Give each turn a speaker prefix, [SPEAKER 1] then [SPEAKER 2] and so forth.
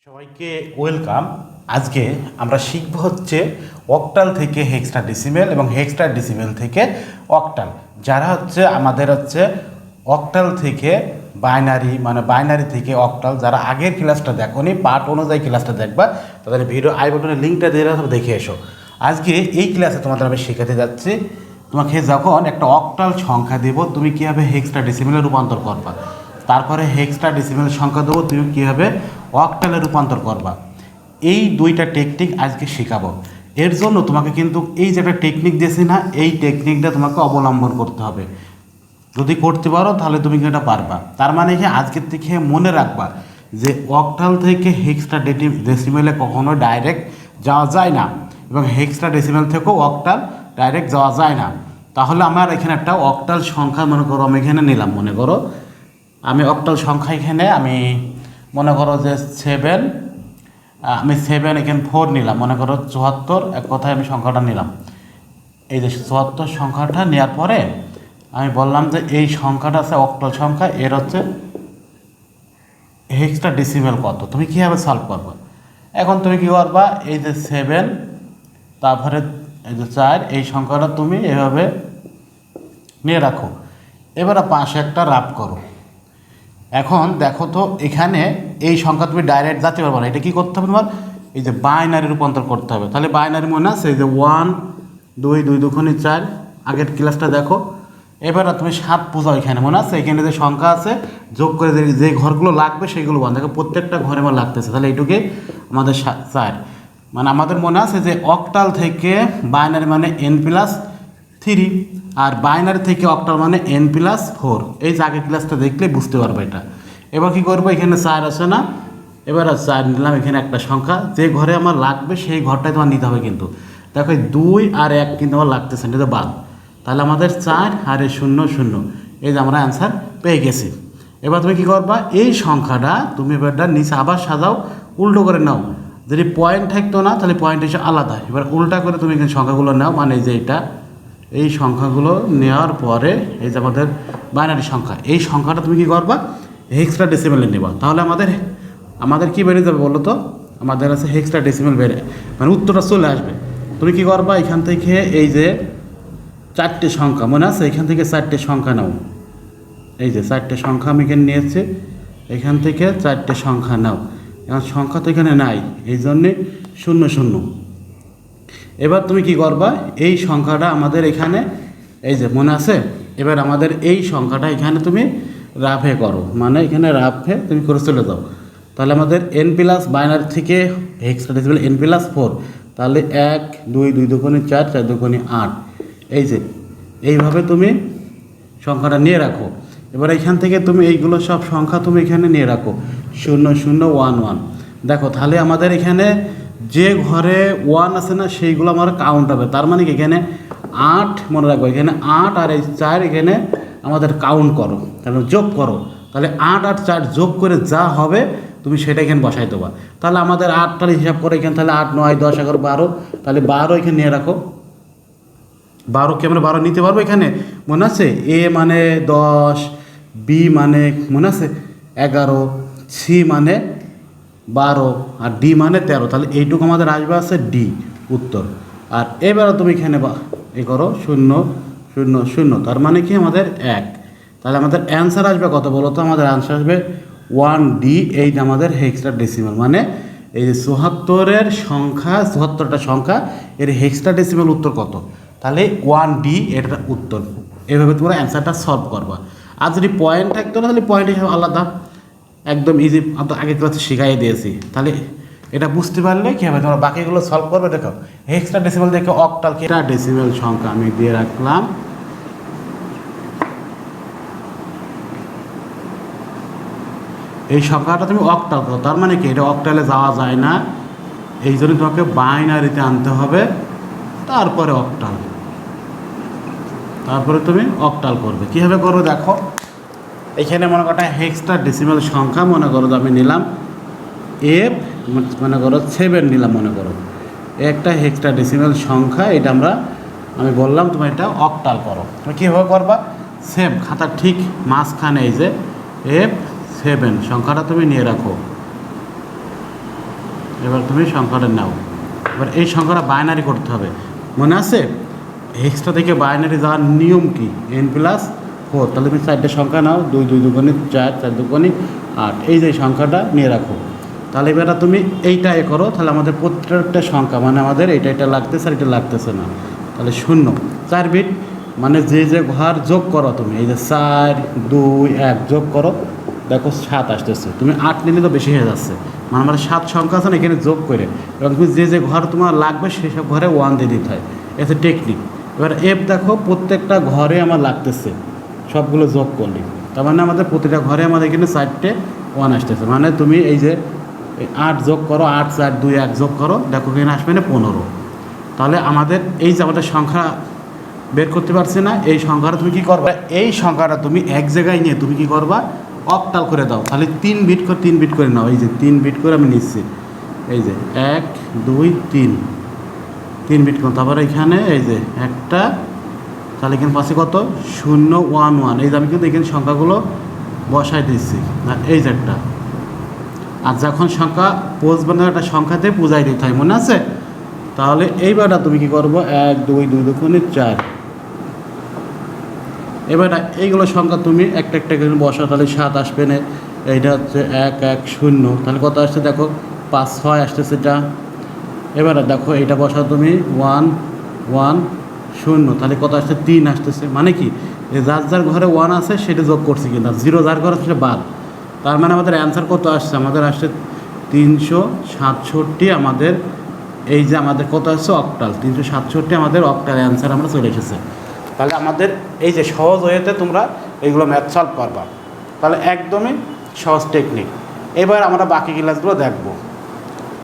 [SPEAKER 1] সবাইকে ওয়েলকাম। আজকে আমরা শিখব হচ্ছে অক্টাল থেকে হেক্সাডেসিমেল এবং হেক্সাডেসিমেল থেকে অক্টাল। যারা হচ্ছে আমাদের হচ্ছে অক্টাল থেকে বাইনারি মানে বাইনারি থেকে অক্টাল, যারা আগের ক্লাসটা দেখোনি পার্ট অনুযায়ী ক্লাসটা দেখবা, তাদের ভিডিও আই বাটনের লিঙ্কটা দিয়ে রাখো, দেখে এসো। আজকে এই ক্লাসে তোমাদের আমি শেখাতে যাচ্ছি, তোমাকে যখন একটা অক্টাল সংখ্যা দেব তুমি কীভাবে হেক্সাডেসিমেলে রূপান্তর করবা, তারপরে হেক্সাডেসিমেল সংখ্যা দেবো তুমি কীভাবে অক্টালে রূপান্তর করবা। এই দুইটা টেকনিক আজকে শেখাবো। এর জন্য তোমাকে কিন্তু এই যে একটা টেকনিক দিয়েছি না, এই টেকনিকটা তোমাকে অবলম্বন করতে হবে। যদি করতে পারো তাহলে তুমি এটা পারবা। তার মানে কি আজকের থেকে মনে রাখবা যে অক্টাল থেকে হেক্সাডেসিমেলে কখনো ডাইরেক্ট যাওয়া যায় না, এবং হেক্সাডেসিমেল থেকেও অক্টাল ডাইরেক্ট যাওয়া যায় না। তাহলে আমার এখানে একটা অক্টাল সংখ্যা মনে করো আমি এখানে নিলাম, মনে করো আমি অক্টাল সংখ্যা এখানে আমি মনে করো যে 7, আমি 7 এখানে 4 নিলাম, মনে করো 74, এক কথায় আমি সংখ্যাটা নিলাম। এই যে 74 সংখ্যাটা নেওয়ার পরে আমি বললাম যে এই সংখ্যাটা আছে অক্টাল সংখ্যা, এর হচ্ছে হেক্সাডেসিমেল কত, তুমি কীভাবে সলভ করবে। এখন তুমি কী করবা, এই যে 7 তারপরে এই যে 4, এই সংখ্যাটা তুমি এভাবে নিয়ে রাখো। এবারে পাশে একটা রাফ করো। এখন দেখো তো এখানে এই সংখ্যা তুমি ডাইরেক্ট যাতে পারবে না, এটা কী করতে হবে তোমার, এই যে বাইনারি রূপান্তর করতে হবে। তাহলে বাইনারি মনে আছে এই যে 1 2 2 2 4, আগের ক্লাসটা দেখো। এবার তুমি 7 বোঝাও, এখানে মনে আছে এখানে যে সংখ্যা আছে যোগ করে যে ঘরগুলো লাগবে সেইগুলো বান দেখো, প্রত্যেকটা ঘরে আমার লাগতেছে। তাহলে এইটুকুই আমাদের 4, মানে আমাদের মনে আছে যে অক্টাল থেকে বাইনারি মানে n+3, আর বাইনারি থেকে অক্টাল মানে n+4। এই যে আগের ক্লাসটা দেখলে বুঝতে পারবে এটা। এবার কী করবো, এখানে 4 আছে না, এবার 4 নিলাম, এখানে একটা সংখ্যা যে ঘরে আমার লাগবে সেই ঘরটাই তোমার নিতে হবে। কিন্তু দেখো 2 আর 1 কিন্তু আমার লাগতেছে না, এটা বাদ। তাহলে আমাদের 4 আর 0 0, এই যে আমরা অ্যান্সার পেয়ে গেছি। এবার তুমি কী করবা, এই সংখ্যাটা তুমি এবারটা নিচে আবার সাজাও, উল্টো করে নাও। যদি পয়েন্ট থাকতো না তাহলে পয়েন্ট এসে আলাদা, এবার উল্টা করে তুমি এখানে সংখ্যাগুলো নাও, মানে এই যে এটা, এই সংখ্যাগুলো নেওয়ার পরে এই যে আমাদের বাইনারি সংখ্যা, এই সংখ্যাটা তুমি কী করবা, হেক্সাডেসিমেলে নেবা। তাহলে আমাদের কি বেড়ে যাবে বলো তো, আমাদের আছে হেক্সাডেসিমেল বেড়ে, মানে উত্তরটা চলে আসবে। তুমি কী করবা, এখান থেকে এই যে 4টে সংখ্যা মনে আছে, এখান থেকে 4টে সংখ্যা নাও। এই যে 4টে সংখ্যা আমি এখানে নিয়েছি, এখান থেকে 4টে সংখ্যা নাও। এখন সংখ্যা তো এখানে নাই, এই জন্যে 0 0। এবার তুমি কি করবা, এই সংখ্যাটা আমাদের এখানে এই যে মনে আছে, এবার আমাদের এই সংখ্যাটা এখানে তুমি রাফে করো, মানে এখানে রাফে তুমি করে চলে যাও। তাহলে আমাদের n+ বাইনারি থেকে হেক্সাডেসিমেল n+4, তাহলে 1 2 2 2 4 4 2 8। এই যে এইভাবে তুমি সংখ্যাটা নিয়ে রাখো। এবার এখান থেকে তুমি এইগুলো সব সংখ্যা তুমি এখানে নিয়ে রাখো, 0 0 1 1। দেখো তাহলে আমাদের এখানে যে ঘরে 1 আছে না সেইগুলো আমার কাউন্ট হবে। তার মানে কি এখানে 8 মনে রাখবো, এখানে 8 আর এই 4 এখানে আমাদের কাউন্ট করো, তাহলে যোগ করো। তাহলে 8 আর 4 যোগ করে যা হবে তুমি সেটা এখানে বসাই দেবা। তাহলে আমাদের 8টার হিসাব করে এখানে, তাহলে 8 9 10 11 12, তাহলে 12 এখানে নিয়ে রাখো। 12 কি আমরা 12 নিতে পারবো এখানে, মনে আছে এ মানে 10, বি মানে মনে আছে 11, সি মানে 12, আর ডি মানে 13। তাহলে এইটুকু আমাদের আসবে আছে ডি উত্তর। আর এবারে তুমি এখানে এ করো 0 0 0, তার মানে কি আমাদের 1। তাহলে আমাদের অ্যান্সার আসবে কত বলো তো, আমাদের অ্যান্সার আসবে 1D। এইটা আমাদের হেক্সাডেসিমেল, মানে এই যে 74-এর সংখ্যা, 74টা সংখ্যা এর হেক্সাডেসিমেল উত্তর কত, তাহলে 1D এটা উত্তর। এভাবে তোমরা অ্যান্সারটা সলভ করবা। আর যদি পয়েন্ট থাকতো না তাহলে পয়েন্ট হিসাবে আলাদা, একদম ইজি, আগে ক্লাসে শিখাই দিয়েছি। তাহলে এটা বুঝতে পারলে কী হবে, তোমরা বাকিগুলো সলভ করবে। দেখো হেক্সাডেসিমেল দেখে অক্টাল ডেসিমেল সংখ্যা আমি দিয়ে রাখলাম। এই সংখ্যাটা তুমি অক্টাল করো, তার মানে কি এটা অক্টালে যাওয়া যায় না, এই জন্য তোমাকে বাইনারিতে আনতে হবে, তারপরে অক্টাল, তারপরে তুমি অক্টাল করবে। কীভাবে করবে দেখো, এখানে মনে করো হেক্সাডেসিমেল সংখ্যা মনে করো যে আমি নিলাম এফ, মনে করো 7 নিলাম, মনে করো একটা হেক্সাডেসিমেল সংখ্যা, এটা আমি বললাম তুমি এটা অক্টাল করো। তুমি কীভাবে করবা, সেম খাতার ঠিক মাঝখানে এই যে F7 সংখ্যাটা তুমি নিয়ে রাখো। এবার তুমি সংখ্যাটা নাও। এবার এই সংখ্যাটা বাইনারি করতে হবে, মনে আছে এক্সট্রা থেকে বাইনারি যাওয়ার নিয়ম কি? n+4। তাহলে তুমি 4টে সংখ্যা নাও, 2 2 দুগুণে 4, 4 দুগুণে 8, এই যে সংখ্যাটা নিয়ে রাখো। তাহলে এবার তুমি এইটা করো, তাহলে আমাদের প্রত্যেকটা সংখ্যা মানে আমাদের এটা লাগতেছে আর এটা লাগতেছে না, তাহলে 0 4 বিট মানে যে ঘর যোগ করো তুমি, এই যে 4 2 1 যোগ করো, দেখো 7 আসতেছে। তুমি 8 নিলে তো বেশি হয়ে যাচ্ছে, মানে আমাদের 7 সংখ্যা আছে না, এখানে যোগ করে এবং তুমি যে ঘর তোমার লাগবে সেসব ঘরে 1 দিয়ে দিতে হয়, এতে টেকনিক। এবার এফ দেখো প্রত্যেকটা ঘরে আমার লাগতেছে, সবগুলো যোগ করলে তার মানে আমাদের প্রতিটা ঘরে আমাদের এখানে 4টে 1 আসতেছে। মানে তুমি এই যে 8 যোগ করো, 8 4 2 1 যোগ করো, দেখো এখানে আসবে না 15। তাহলে আমাদের এই যে আমাদের সংখ্যা বের করতে পারছি না, এই সংখ্যাটা তুমি কী করবা, এই সংখ্যাটা তুমি এক জায়গায় নিয়ে তুমি কী করবা, অক্টাল করে দাও। তাহলে 3 বিট করে নাও, এই যে 3 বিট করে আমি নিচ্ছি, এই যে 1 2 3 বিট করে। তারপরে এখানে এই যে একটা, তাহলে এখানে পাশে কত 0 1 1, এই যে আমি কিন্তু এখানে সংখ্যাগুলো বসাই দিচ্ছি, আর এই যে একটা। আর যখন সংখ্যা বসবে না একটা সংখ্যাতে পূজাই দিতে হয়, মনে আছে? তাহলে এইবারটা তুমি কী করবো, 1 2 2 দুগুণে 4। এবার এইগুলো সংখ্যা তুমি একটা একটা করে বসা, তাহলে 7 আসবে না, এইটা হচ্ছে 1 1 0, তাহলে কত আসছে দেখো 5 6 আসতেছে এটা। এবার দেখো এইটা বসা তুমি 1 1 0, তাহলে কত আসছে 3 আসতেছে। মানে কি যার ঘরে 1 আছে সেটা যোগ করছি, কিন্তু 0 যার ঘরে আছে সেটা বাদ। তার মানে আমাদের অ্যান্সার কত আসছে, আমাদের আসছে 367। আমাদের এই যে আমাদের কত আসছে অক্টাল, 367 আমাদের অক্টাল অ্যান্সার আমরা চলে এসেছে। তাহলে আমাদের এই যে সহজ ওয়েতে তোমরা এইগুলো ম্যাথ সলভ করবা, তাহলে একদমই সহজ টেকনিক। এবার আমরা বাকি ক্লাসগুলো দেখবো।